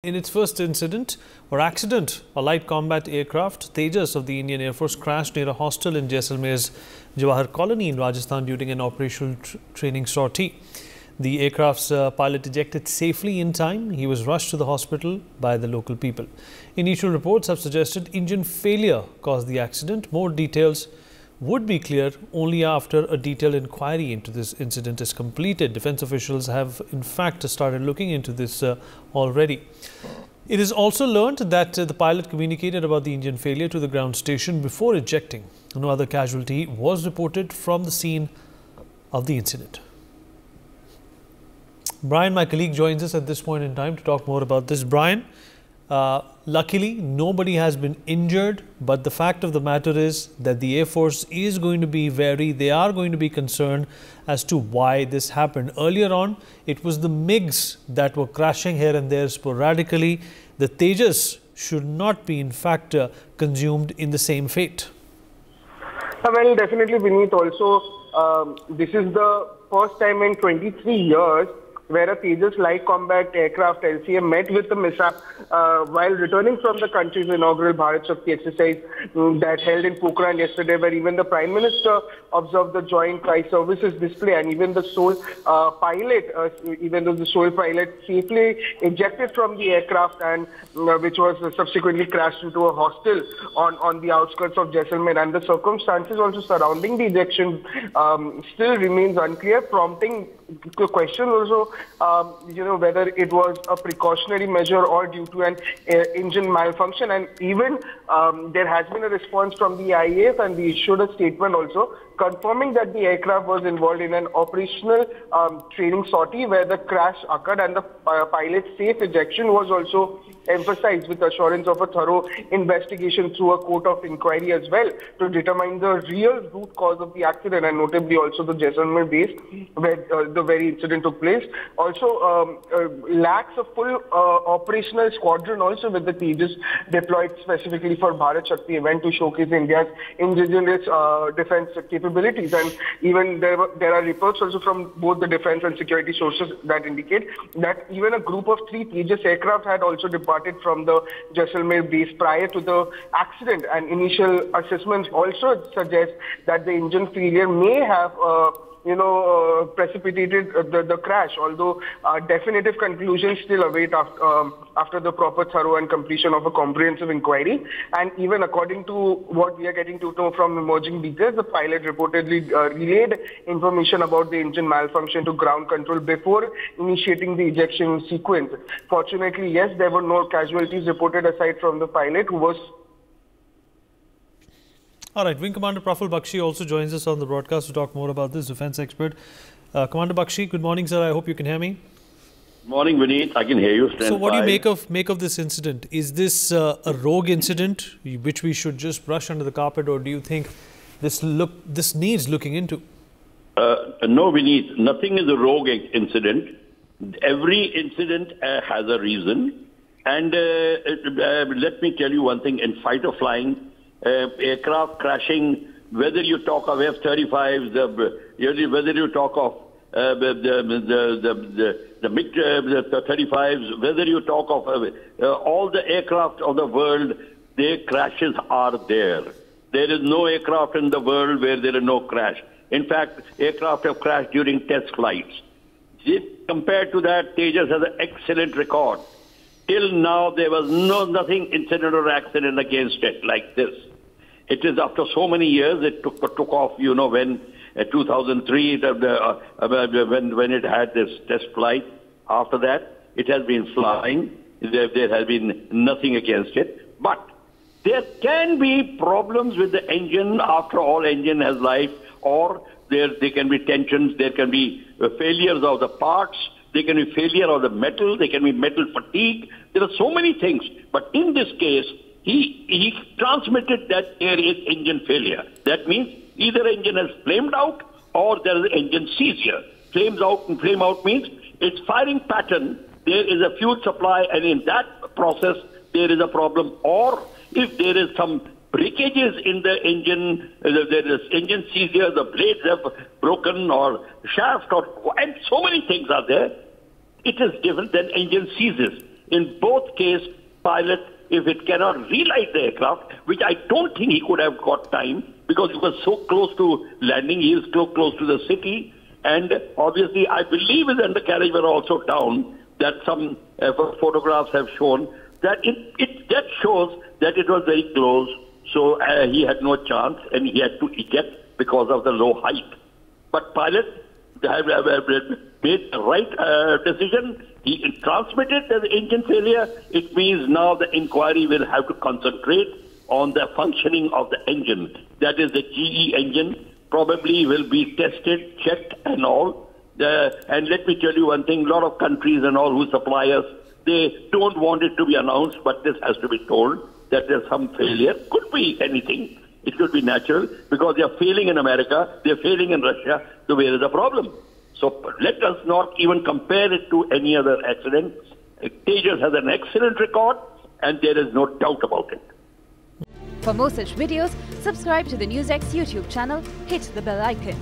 In its first incident or accident, a light combat aircraft, Tejas of the Indian Air Force, crashed near a hostel in Jaisalmer's Jawahar colony in Rajasthan during an operational training sortie. The aircraft's pilot ejected safely in time. He was rushed to the hospital by the local people. Initial reports have suggested engine failure caused the accident. More details would be clear only after a detailed inquiry into this incident is completed. Defense officials have in fact started looking into this already. It is also learned that the pilot communicated about the engine failure to the ground station before ejecting. No other casualty was reported from the scene of the incident. Brian, my colleague, joins us at this point in time to talk more about this. Brian, luckily, nobody has been injured, but the fact of the matter is that the Air Force is going to be wary. They are going to be concerned as to why this happened. Earlier on, it was the MiGs that were crashing here and there sporadically. The Tejas should not be, in fact, consumed in the same fate. Well, definitely, Vineet. Also, this is the first time in 23 years where a Tejas light combat aircraft LCA met with a mishap while returning from the country's inaugural Bharat Shakti exercise that held in Pokhran yesterday, where even the Prime Minister observed the joint tri-services display, and even the sole pilot, even though the sole pilot safely ejected from the aircraft, and which was subsequently crashed into a hostel on the outskirts of Jaisalmer, and the circumstances also surrounding the ejection still remains unclear, prompting the question also, whether it was a precautionary measure or due to an engine malfunction. And even there has been a response from the IAF, and we issued a statement also confirming that the aircraft was involved in an operational training sortie where the crash occurred, and the pilot's safe ejection was also emphasized with assurance of a thorough investigation through a court of inquiry as well to determine the real root cause of the accident, and notably also the Jaisalmer base where the very incident took place. Also lacks a full operational squadron also with the Tejas deployed specifically for Bharat Shakti event to showcase India's indigenous defense capabilities. And even there are reports also from both the defense and security sources that indicate that even a group of 3 Tejas aircraft had also departed from the Jaisalmer base prior to the accident, and initial assessments also suggest that the engine failure may have precipitated the crash, although definitive conclusions still await after the proper, thorough and completion of a comprehensive inquiry. And even according to what we are getting to know from emerging details, the pilot reportedly relayed information about the engine malfunction to ground control before initiating the ejection sequence. Fortunately, yes, there were no casualties reported aside from the pilot, who was... All right, Wing Commander Praful Bakshi also joins us on the broadcast to talk more about this, defense expert. Commander Bakshi, good morning, sir. I hope you can hear me. Morning, Vineet. I can hear you. So what do you make of this incident? Is this a rogue incident which we should just brush under the carpet, or do you think this needs looking into? No, Vineet. Nothing is a rogue incident. Every incident has a reason. And let me tell you one thing. In fighter flying, aircraft crashing, whether you talk of F-35s, whether you talk of the MiG-35s, whether you talk of all the aircraft of the world, their crashes are there. There is no aircraft in the world where there is no crash. In fact, aircraft have crashed during test flights. Compared to that, Tejas has an excellent record. Till now, there was nothing incident or accident against it like this. It is after so many years it took off. When 2003, when it had this test flight. After that, it has been flying. There has been nothing against it. But there can be problems with the engine. After all, engine has life, or there can be tensions. There can be failures of the parts. There can be failure of the metal. There can be metal fatigue. There are so many things. But in this case, he transmitted that there is engine failure. That means either engine has flamed out or there is engine seizure. Flames out and flame out means its firing pattern, there is a fuel supply, and in that process, there is a problem. Or if there is some breakages in the engine, there is engine seizure, the blades have broken, or shaft, and so many things are there. It is different than engine seizes. In both cases, pilot, if it cannot relight the aircraft, which I don't think he could have got time because he was so close to landing, he is so close to the city, and obviously I believe his undercarriage were also down, that some photographs have shown, that that shows that it was very close, so he had no chance and he had to eject because of the low height. But pilot have made the right decision. He transmitted the engine failure. It means now the inquiry will have to concentrate on the functioning of the engine. That is the GE engine, probably will be tested, checked and all. And let me tell you one thing, a lot of countries and all who supply us, they don't want it to be announced, but this has to be told that there's some failure. Could be anything. It could be natural because they are failing in America, they are failing in Russia. So where is the problem? So let us not even compare it to any other accident. Tejas has an excellent record and there is no doubt about it. For more such videos, subscribe to the NewsX YouTube channel, hit the bell icon.